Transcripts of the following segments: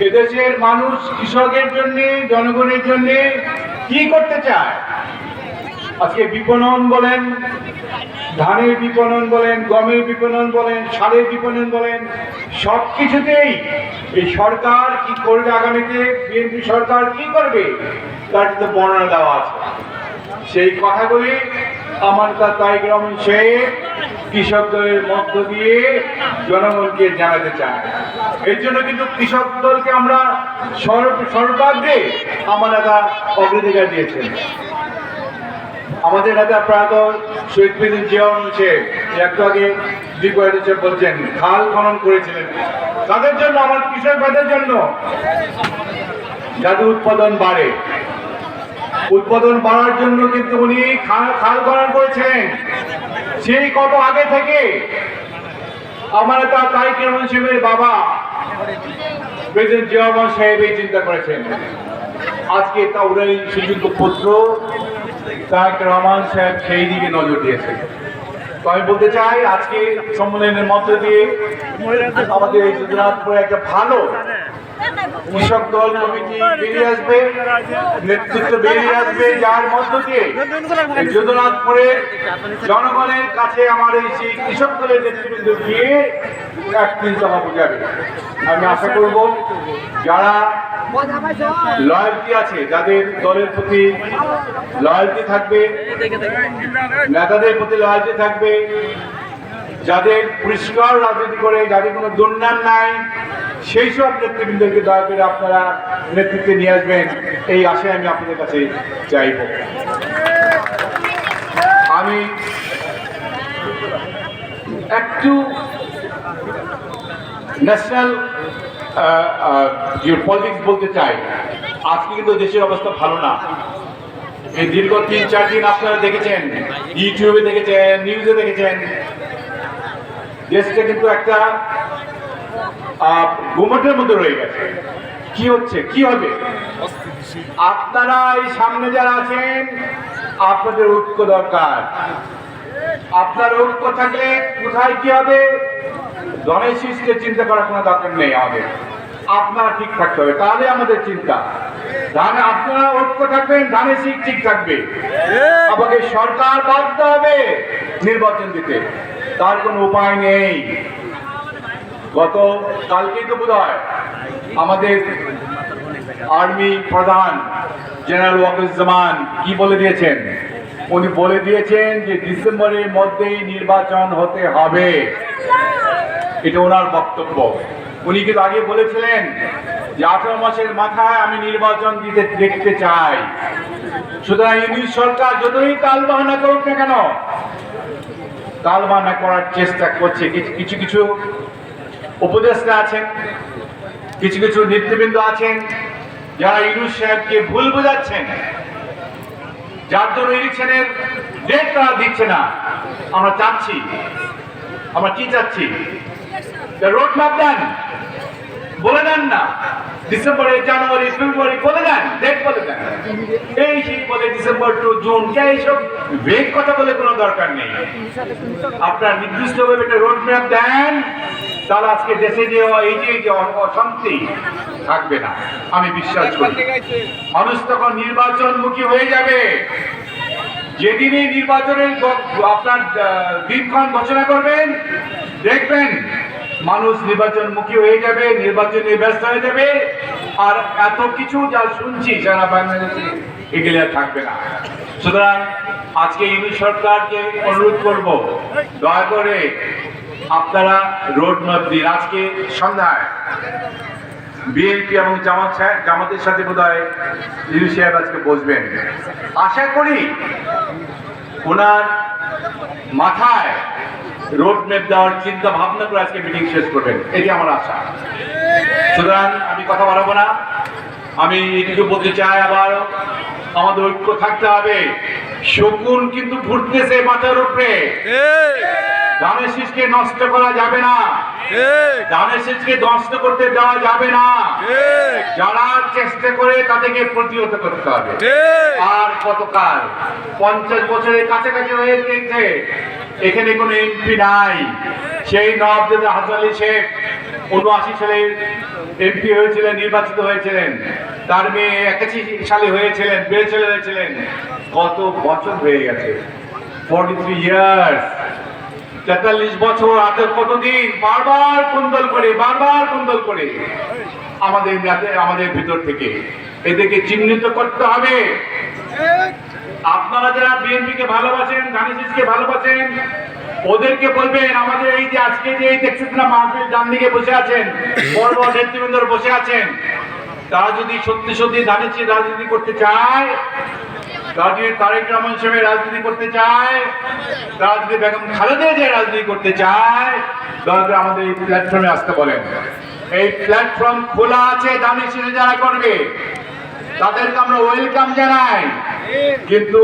এদেশের মানুষ কৃষকের জন্য, জনগণের জন্য কি করতে চায়? আজকে বিপণন বলেন, ধানের বিপণন বলেন, গমের বিপণন বলেন, সারের বিপণন বলেন, সব কিছুতেই এই সরকার কি করবে, আগামীতে বিএনপি সরকার কি করবে তার কিন্তু বর্ণনা দেওয়া আছে। সেই কথাগুলি আমার তারেক রহমান সাহেব কৃষক দলের মধ্য দিয়ে জনগণকে জানাতে চায়। এর জন্য কিন্তু কৃষক দলকে আমরা সর্বাগ্রে আমার নেতা অগ্রাধিকার দিয়েছেন। আমাদের নেতা প্রয়াত শহীদ প্রেসিডেন্ট জিয়া রহমান সাহেব একটু আগে বলছেন খাল খনন করেছিলেন তাদের জন্য, আমার কৃষক ভাইদের জন্য, যাতে উৎপাদন বাড়ে। উৎপাদন বাড়ার জন্য কিন্তু উনি খাল খনন করেছিলেন। সেই কত আগে থেকে আমার নেতা তারেক রহমান সাহেবের বাবা প্রেসিডেন্ট জিয়া রহমান সাহেব এই চিন্তা করেছেন। আজকে তা উনি সুযোগ্য পুত্র তারেক রহমান সাহেব সেই দিকে নজর দিয়েছেন। তো আমি বলতে চাই আজকে সম্মেলনের মধ্য দিয়ে আমাদের এই যোজনাথপুরে একটা ভালো কৃষক দল কমিটি বেরিয়ে আসবে, নেতৃত্ব বেরিয়ে আসবে, যার মধ্য দিয়ে যোজনাথপুরের জনগণের কাছে আমার এই সেই কৃষক দলের নেতৃবৃন্দ গিয়ে এক চিন্তা বোঝাবে। আমি আশা করব যারা লয়্যালটি আছে, যাদের দলের প্রতি লয়্যালটি থাকবে, নেতাদের প্রতি লয়্যালটি থাকবে, যাদের পরিষ্কার রাজনীতি করে, যাদের কোনো দুর্নাম নাই, সেই সব নেতৃবৃন্দকে দয়া করে আপনারা নেতৃত্বে নিয়ে আসবেন, এই আশায় আমি আপনাদের কাছে চাইব। আমি একটু ন্যাশনাল পলিটিক্স বলতে চাই। আজকে কিন্তু দেশের অবস্থা ভালো না। এই দীর্ঘ ৩-৪ দিন আপনারা দেখেছেন, ইউটিউবে দেখেছেন, নিউজে দেখেছেন, দেশটা কিন্তু একটা গুমটের মধ্যে রয়ে গেছে। কি হচ্ছে, কি হবে? আপনারা এই সামনে যারা আছেন, আপনাদের ঐক্য দরকার। আপনার ঐক্য থাকলে কোথায় কি হবে ধনের শীর্ষে চিন্তা করার কোনো দরকার নেই। আমাদের আপনারা ঠিক থাকতে হবে, তাহলে আমাদের চিন্তা। ধানে আপনারা ঐক্য থাকবেন, ধানের শীষ ঠিক থাকবে। আমাকে সরকার বাধ্য হবে নির্বাচন দিতে, তার কোনো উপায় নেই। গত কালকেই তো বোধ হয় আমাদের আর্মি প্রধান জেনারেল ওয়াকারুজ্জামান কি বলে দিয়েছেন? উনি বলে দিয়েছেন যে ডিসেম্বরের মধ্যেই নির্বাচন হতে হবে। এটা ওনার বক্তব্য। উনি কিন্তু আগে বলেছিলেন যে 18 মাসের মাথায় আমি নির্বাচন দেখতে চাই। সুতরাং ইউনিট সরকার যতই তালবাহানা করুক না কেন, তালবাহানা করার চেষ্টা করছে। কিছু কিছু উপদেষ্টা আছেন, কিছু কিছু নেতৃবৃন্দ আছেন যারা ইউনুস সাহেবকে ভুল বোঝাচ্ছেন, যার জন্য ইলেকশনের ডেট তারা দিচ্ছে না। আমরা চাচ্ছি, আমরা কি চাচ্ছি? রোড ম্যাপ দেন, বলে দেন না ডিসেম্বরে, জানুয়ারি, ফেব্রুয়ারি বলে দেন, ডেট বলে দেন। এই সেই বলে ডিসেম্বর টু জুন, এইসব ভেগ কথা বলে কোনো দরকার নেই। আপনার নির্দিষ্টভাবে একটা রোড ম্যাপ দেন, তাহলে আজকে দেশে যে এই যে অশান্তি থাকবে না। আমি বিশ্বাস করি মানুষ তখন নির্বাচনমুখী হয়ে যাবে। যেদিনই নির্বাচনের আপনার দিনক্ষণ ঘোষণা করবেন, দেখবেন মানুষ নির্বাচনমুখী হয়ে যাবে, নির্বাচনে ব্যস্ত হয়ে যাবে। আর এত কিছু যা শুনছি সারা বাংলাদেশে এগুলি আর থাকবে না। সুতরাং আজকে ইউনিট সরকারকে অনুরোধ করব, দয়া করে আপনারা রোড ম্যাপ দিন। আজকে সন্ধ্যায় বিএনপি এবং জামাতের সাথে বোধহয় ইউনুস সাহেব আজকে বসবেন। আশা করি ওনার মাথায় রোড ম্যাপ দেওয়ার চিন্তা ভাবনা করে আজকে মিটিং শেষ করবেন, এটি আমার আশা। সুতরাং আমি কথা বাড়াবো না। আমি এটুকু বলতে চাই, আবার আমাদের ঐক্য থাকতে হবে। শকুন কিন্তু ঘুরতেছে মাথার উপরে, ধানের শীষকে নষ্ট করা যাবে না, ধানের শীষকে নষ্ট করতে দেওয়া যাবে না। যারা চেষ্টা করে তাদেরকে প্রতিহত করতে হবে। আর কতকাল? 50 বছরের কাছাকাছি হয়ে গেছে, এখানে কোনো এমপি নাই। সেই নওয়াব হাসান আলী শেখ 79 সালে এমপি হয়েছিলেন, নির্বাচিত হয়েছিলেন। তার মেয়ে 81 সালে হয়েছিলেন, ছেলে হয়েছিলেন। কত বছর হয়ে গেছে, 43 ইয়ার্স, 43 বছর। আজ কতদিন বারবার কুন্দল করে আমাদের ভিতর থেকে এদেরকে চিহ্নিত করতে হবে। আপনারা যারা বিএনপিকে ভালোবাসেন, ধানেশিসকে ভালোবাসেন, ওদেরকে বলবেন আমাদের এই যে আজকে যে এই দেখছেন না মাহফিল, ডান দিকে বসে আছেন বড় বড় নেতৃবৃন্দ বসে আছেন, তারা যদি সত্যি সত্যি ধানেশিস রাজনীতি করতে চায়, তারা যদি তারেক রহমান সাহেবের রাজনীতি করতে চায়, তারা যদি বেগম খালেদা জিয়ার রাজনীতি করতে চায়, তাহলে আমাদের এই প্ল্যাটফর্মে আসতে বলেন। এই প্ল্যাটফর্ম খোলা আছে, ধানেশিস যারা করবে তাদেরকে আমরা ওয়েলকাম জানাই। কিন্তু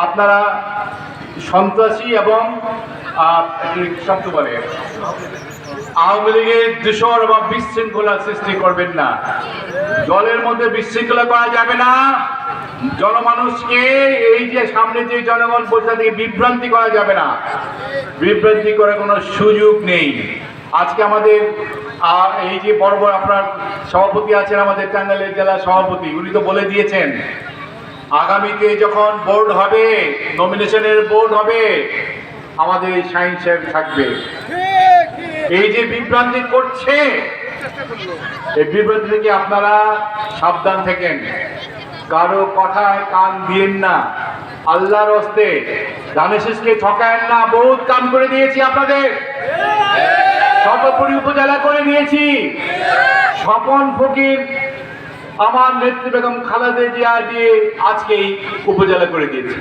আপনারা সন্ত্রাসী এবং শব্দ বলে আওয়ামী লীগের দূষণ বা বিশৃঙ্খলা সৃষ্টি করবেন না। দলের মধ্যে বিশৃঙ্খলা করা যাবে না। জনমানুষকে এই যে সামনে যে জনগণ বসে থেকে বিভ্রান্তি করা যাবে না, বিভ্রান্তি করার কোনো সুযোগ নেই। আজকে আমাদের এই যে বড় বড় আপনার সভাপতি আছেন, আমাদের টাঙ্গাইলের জেলা সভাপতি, উনি তো বলে দিয়েছেন আগামীতে যখন বোর্ড হবে, নমিনেশনের বোর্ড হবে, আমাদের এই শাহিন সাহেব থাকবে। এই যে বিভ্রান্তি করছে, এই বিভ্রান্তি থেকে আপনারা সাবধান থাকেন, কারো কথায় কান দিয়েন না। আল্লাহর হস্তে ধানেশিসকে ঠকায়েন না। বহুত কাম করে দিয়েছি আপনাদের, সর্বোপরি উপজেলা করে নিয়েছি। স্বপন ফকির আমার নেত্রী বেগম খালেদা জিয়া দিয়ে আজকেই উপজেলা করে দিয়েছি।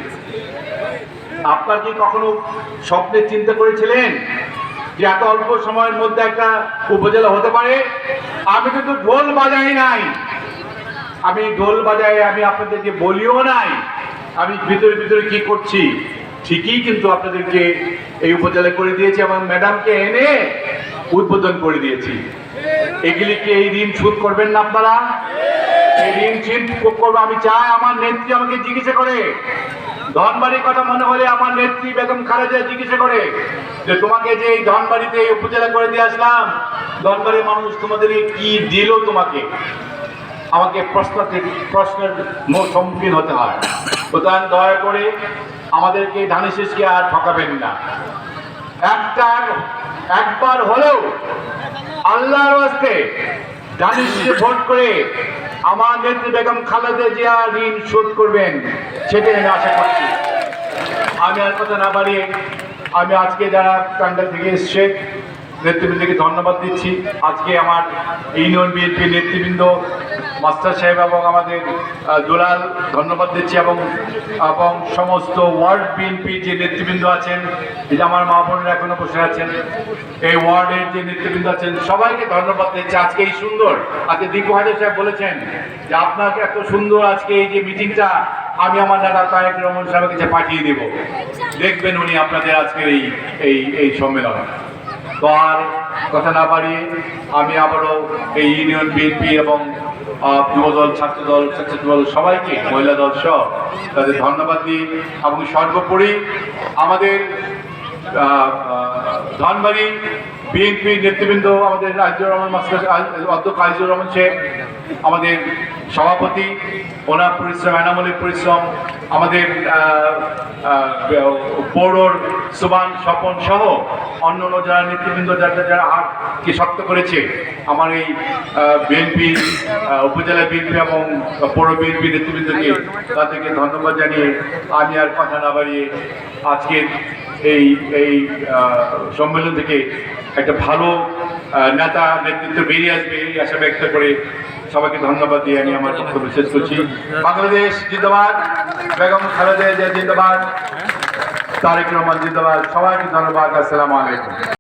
আপনার কি কখনো স্বপ্নে চিন্তা করেছিলেন যে এত অল্প সময়ের মধ্যে একটা উপজেলা হতে পারে? আমি কিন্তু ঢোল বাজাই নাই, আমি আপনাদেরকে বলিও নাই আমি ভিতরে কি করছি। ঠিকই কিন্তু আপনাদেরকে এই উপজেলা করে দিয়েছি এবং ম্যাডামকে এনে উদ্বোধন করে দিয়েছি। এগুলিকে এই ঋণ শোধ করবেন না আপনারা? এই ঋণ শোধ করবো। আমি চাই আমার নেত্রী আমাকে জিজ্ঞাসা করে, ধনবাড়ির কথা মনে হলে আমার নেত্রী বেগম খালেদা জিজ্ঞাসা করে যে তোমাকে যে এই ধনবাড়িতে এই উপজেলা করে দিয়ে আসলাম, ধনবাড়ির মানুষ তোমাদের কি দিল তোমাকে? আমাকে প্রশ্নের সম্মুখীন হতে হয়। সুতরাং দয়া করে আমাদেরকে ধানেশিসকে আর ঠকাবেন না। একবার হলেও আল্লাহর হস্তে ধানেশিসকে ভোট করে আমার নেত্রী বেগম খালেদা জিয়া ঋণ শোধ করবেন, সেটাই আমি আশা করছি। আমি আর কথা না বাড়িয়ে আমি আজকে যারা টাঙ্গাইল থেকে এসছে নেতৃবৃন্দকে ধন্যবাদ দিচ্ছি। আজকে আমার ইউনিয়ন বিএনপি নেতৃবৃন্দ মাস্টার সাহেব এবং আমাদের দুলাল ধন্যবাদ দিচ্ছি এবং সমস্ত ওয়ার্ড বিএনপি যে নেতৃবৃন্দ আছেন, যে আমার মা বোনেরা এখনো বসে আছেন, এই ওয়ার্ডের যে নেতৃবৃন্দ আছেন সবাইকে ধন্যবাদ দিচ্ছি। আজকে এই সুন্দর, আজকে দীপু হাজার সাহেব বলেছেন যে আপনাকে এত সুন্দর আজকে এই যে মিটিংটা আমি আমার নেতা তারেক রহমান সাহেবের কাছে পাঠিয়ে দেব, দেখবেন উনি আপনাদের আজকের এই সম্মেলন। তো আর কথা না বাড়িয়ে আমি আবারও এই ইউনিয়ন বিএনপি এবং যুবদল, ছাত্রদল, স্বেচ্ছাসেবক সবাইকে, মহিলা দল সহ তাদের ধন্যবাদ দিই এবং সর্বোপরি আমাদের ধনবাড়ি বিএনপি নেতৃবৃন্দ, আমাদের আজিজুর রহমান মাস্টার, অধ্যক্ষ আজিজুর রহমান সাহেব, আমাদের সভাপতি, ওনার পরিশ্রম, এনামূলের পরিশ্রম, আমাদের পৌরর সুবান, স্বপন সহ অন্য যারা নেতৃবৃন্দ যারা হাতকে শক্ত করেছে আমার এই বিএনপি, উপজেলা বিএনপি এবং পৌর বিএনপি নেতৃবৃন্দকে, তাদেরকে ধন্যবাদ জানিয়ে আমি আর কথা না বাড়িয়ে আজকের এই সম্মেলন থেকে একটা ভালো নেতা নেতৃত্ব বেরিয়ে আসবে এই আশা ব্যক্ত করে সবাইকে ধন্যবাদ দিয়ে আমি আমার বক্তব্য শেষ করছি। বাংলাদেশ জিন্দাবাদ, বেগম খালেদা জিয়া জিন্দাবাদ, তারেক রহমান জিন্দাবাদ। সবাইকে ধন্যবাদ। আসসালামু আলাইকুম।